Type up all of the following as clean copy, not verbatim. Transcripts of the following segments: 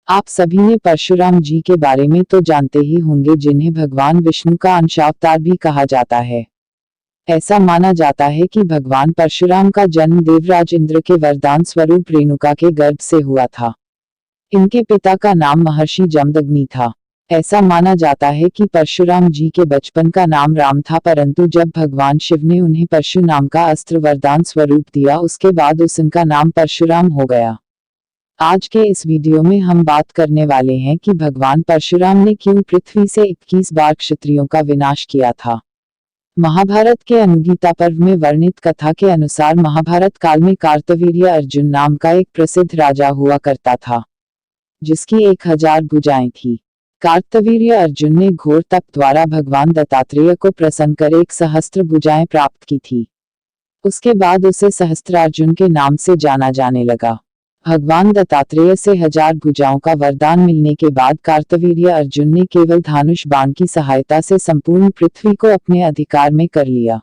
आप सभी ने परशुराम जी के बारे में तो जानते ही होंगे, जिन्हें भगवान विष्णु का अंशावतार भी कहा जाता है। ऐसा माना जाता है कि भगवान परशुराम का जन्म देवराज इंद्र के वरदान स्वरूप रेणुका के गर्भ से हुआ था। इनके पिता का नाम महर्षि जमदग्नि था। ऐसा माना जाता है कि परशुराम जी के बचपन का नाम राम था, परंतु जब भगवान शिव ने उन्हें परशु नाम का अस्त्र वरदान स्वरूप दिया, उसके बाद उनका नाम परशुराम हो गया। आज के इस वीडियो में हम बात करने वाले हैं कि भगवान परशुराम ने क्यों पृथ्वी से 21 बार क्षत्रियों का विनाश किया था। महाभारत के अनुगीता पर्व में वर्णित कथा के अनुसार महाभारत काल में कार्तवीर्य अर्जुन नाम का एक प्रसिद्ध राजा हुआ करता था, जिसकी 1000 भुजाएं थी। कार्तवीर्य अर्जुन ने घोर तप द्वारा भगवान दत्तात्रेय को प्रसन्न कर 1 सहस्त्र भुजाएं प्राप्त की थी। उसके बाद उसे सहस्त्रार्जुन के नाम से जाना जाने लगा। भगवान दत्तात्रेय से 1000 भुजाओं का वरदान मिलने के बाद कार्तवीर्य अर्जुन ने केवल धनुष बाण की सहायता से संपूर्ण पृथ्वी को अपने अधिकार में कर लिया।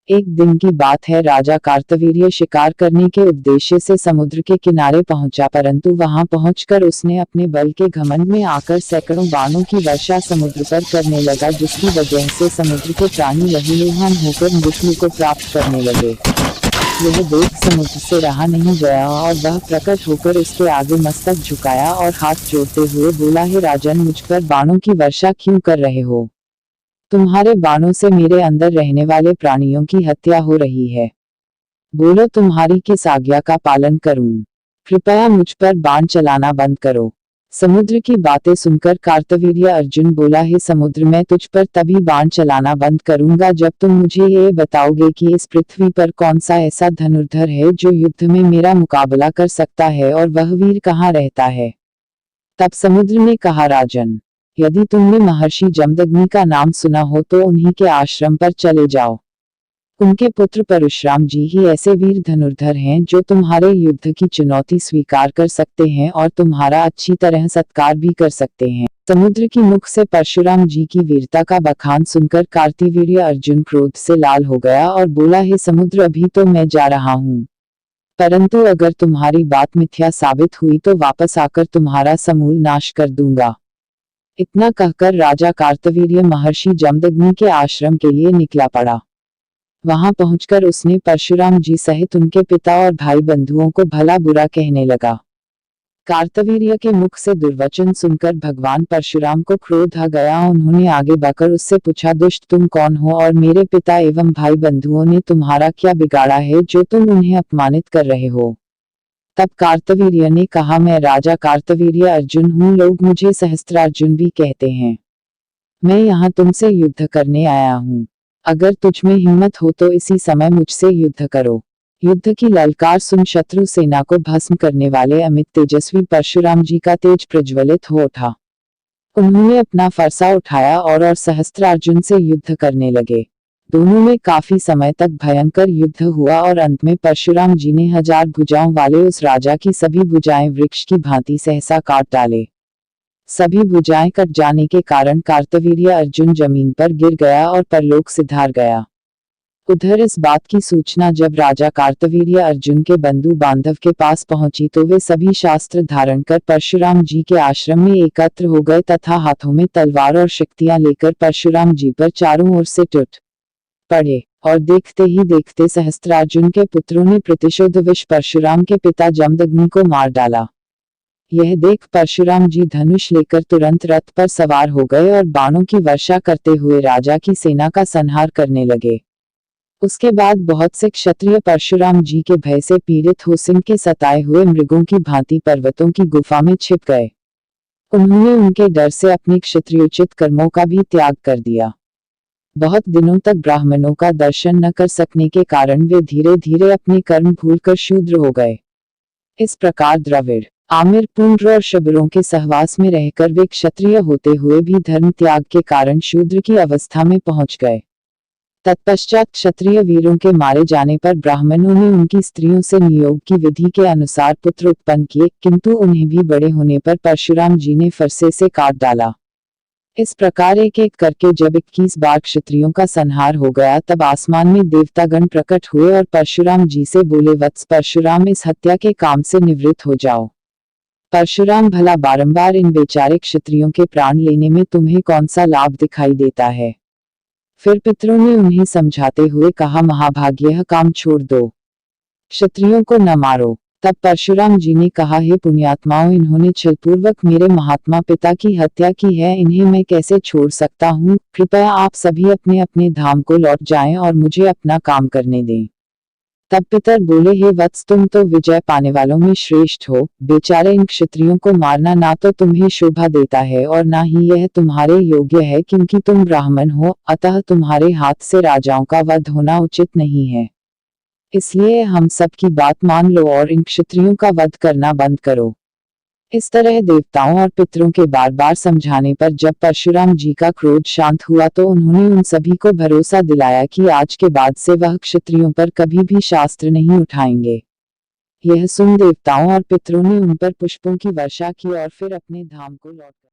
एक दिन की बात है, राजा कार्तवीर्य शिकार करने के उद्देश्य से समुद्र के किनारे पहुंचा, परंतु वहां पहुंचकर उसने अपने बल के घमंड में आकर सैकड़ों बाणों की वर्षा समुद्र पर करने लगा, जिसकी वजह से समुद्र के प्राणी लहूलुहान होकर मृत्यु को प्राप्त करने लगे। यह देख समुद्र से रहा नहीं गया और वह प्रकट होकर उसके आगे मस्तक झुकाया और हाथ जोड़ते हुए बोला, हे राजन, मुझ पर बाणों की वर्षा क्यों कर रहे हो? तुम्हारे बाणों से मेरे अंदर रहने वाले प्राणियों की हत्या हो रही है। बोलो, तुम्हारी किस आज्ञा का पालन करूं? कृपया मुझ पर बाण चलाना बंद करो। समुद्र की बातें सुनकर कार्तवीर्य अर्जुन बोला, हे समुद्र, मैं तुझ पर तभी बाण चलाना बंद करूंगा जब तुम मुझे ये बताओगे कि इस पृथ्वी पर कौन सा ऐसा धनुर्धर है जो युद्ध में मेरा मुकाबला कर सकता है, और वह वीर कहाँ रहता है। तब समुद्र ने कहा, राजन, यदि तुमने महर्षि जमदग्नि का नाम सुना हो तो उन्हीं के आश्रम पर चले जाओ। उनके पुत्र परशुराम जी ही ऐसे वीर धनुर्धर हैं जो तुम्हारे युद्ध की चुनौती स्वीकार कर सकते हैं और तुम्हारा अच्छी तरह सत्कार भी कर सकते हैं। समुद्र की मुख से परशुराम जी की वीरता का बखान सुनकर कार्तवीर्य अर्जुन क्रोध से लाल हो गया और बोला, हे समुद्र, अभी तो मैं जा रहा हूँ, परंतु अगर तुम्हारी बात मिथ्या साबित हुई तो वापस आकर तुम्हारा समूल नाश कर दूंगा। इतना कहकर राजा कार्तवीर्य महर्षि जमदग्नि के आश्रम के लिए निकला पड़ा। वहां पहुंचकर उसने परशुराम जी सहित उनके पिता और भाई बंधुओं को भला बुरा कहने लगा। कार्तवीर्य के मुख से दुर्वचन सुनकर भगवान परशुराम को क्रोध आ गया। उन्होंने आगे बढ़कर उससे पूछा, दुष्ट, तुम कौन हो और मेरे पिता एवं भाई बंधुओं ने तुम्हारा क्या बिगाड़ा है जो तुम उन्हें अपमानित कर रहे हो? तब कार्तवीर्य ने कहा, मैं राजा कार्तवीर्य अर्जुन हूँ, लोग मुझे सहस्त्रार्जुन भी कहते हैं। मैं यहाँ तुमसे युद्ध करने आया हूँ। अगर तुझ में हिम्मत हो तो इसी समय मुझसे युद्ध करो। युद्ध की ललकार सुन शत्रु सेना को भस्म करने वाले अमित तेजस्वी परशुराम जी का तेज प्रज्वलित हो उठा। उन्होंने अपना फरसा उठाया और सहस्त्रार्जुन से युद्ध करने लगे। दोनों में काफी समय तक भयंकर युद्ध हुआ और अंत में परशुराम जी ने 1000 भुजाओं वाले उस राजा की सभी भुजाएं वृक्ष की भांति सहसा काट डाले। सभी भुजाएं कट जाने के कारण कार्तवीर्य अर्जुन जमीन पर गिर गया और परलोक सिधार गया। उधर इस बात की सूचना जब राजा कार्तवीर्य अर्जुन के बंधु बांधव के पास पहुंची तो वे सभी शास्त्र धारण कर परशुराम जी के आश्रम में एकत्र हो गए तथा हाथों में तलवार और शक्तियां लेकर परशुराम जी पर चारों ओर से टूट पड़े। और देखते ही देखते सहस्त्रार्जुन के पुत्रों ने प्रतिशोध विष परशुराम के पिता जमदग्नि को मार डाला। यह देख परशुराम जी धनुष लेकर तुरंत रथ पर सवार हो गए और बाणों की वर्षा करते हुए राजा की सेना का संहार करने लगे। उसके बाद बहुत से क्षत्रिय परशुराम जी के भय से पीड़ित हो सिंह के सताए हुए मृगों की भांति पर्वतों की गुफा में छिप गए। उन्होंने उनके डर से अपने क्षत्रियोचित कर्मों का भी त्याग कर दिया। बहुत दिनों तक ब्राह्मणों का दर्शन न कर सकने के कारण वे धीरे धीरे अपने कर्म भूलकर शूद्र हो गए। इस प्रकार द्रविड़, आमिर, पुंड्र और शबरों के सहवास में रहकर वे क्षत्रिय होते हुए भी धर्म त्याग के कारण शूद्र की अवस्था में पहुंच गए। तत्पश्चात क्षत्रिय वीरों के मारे जाने पर ब्राह्मणों ने उनकी स्त्रियों से नियोग की विधि के अनुसार पुत्र उत्पन्न किए, किंतु उन्हें भी बड़े होने पर परशुराम जी ने फरसे से काट डाला। इस प्रकार एक एक करके जब 21 बार क्षत्रियों का संहार हो गया तब आसमान में देवतागण प्रकट हुए और परशुराम जी से बोले, वत्स परशुराम, इस हत्या के काम से निवृत्त हो जाओ। परशुराम भला बारंबार इन बेचारे क्षत्रियों के प्राण लेने में तुम्हें कौन सा लाभ दिखाई देता है। फिर पितरों ने उन्हें समझाते हुए कहा, महाभाग यह काम छोड़ दो, क्षत्रियों को न मारो। तब परशुराम जी ने कहा, हे पुण्यात्माओं, इन्होंने छलपूर्वक मेरे महात्मा पिता की हत्या की है, इन्हें मैं कैसे छोड़ सकता हूँ। कृपया आप सभी अपने अपने धाम को लौट जाएं और मुझे अपना काम करने दें। तब पितर बोले, हे वत्स, तुम तो विजय पाने वालों में श्रेष्ठ हो। बेचारे इन क्षत्रियों को मारना ना तो तुम्हें शोभा देता है और ना ही यह तुम्हारे योग्य है, क्योंकि तुम ब्राह्मण हो, अतः तुम्हारे हाथ से राजाओं का वध होना उचित नहीं है। इसलिए हम सब की बात मान लो और इन क्षत्रियों का वध करना बंद करो। इस तरह देवताओं और पितरों के बार बार समझाने पर जब परशुराम जी का क्रोध शांत हुआ तो उन्होंने उन सभी को भरोसा दिलाया कि आज के बाद से वह क्षत्रियों पर कभी भी शास्त्र नहीं उठाएंगे। यह सुन देवताओं और पितरों ने उन पर पुष्पों की वर्षा की और फिर अपने धाम को लौट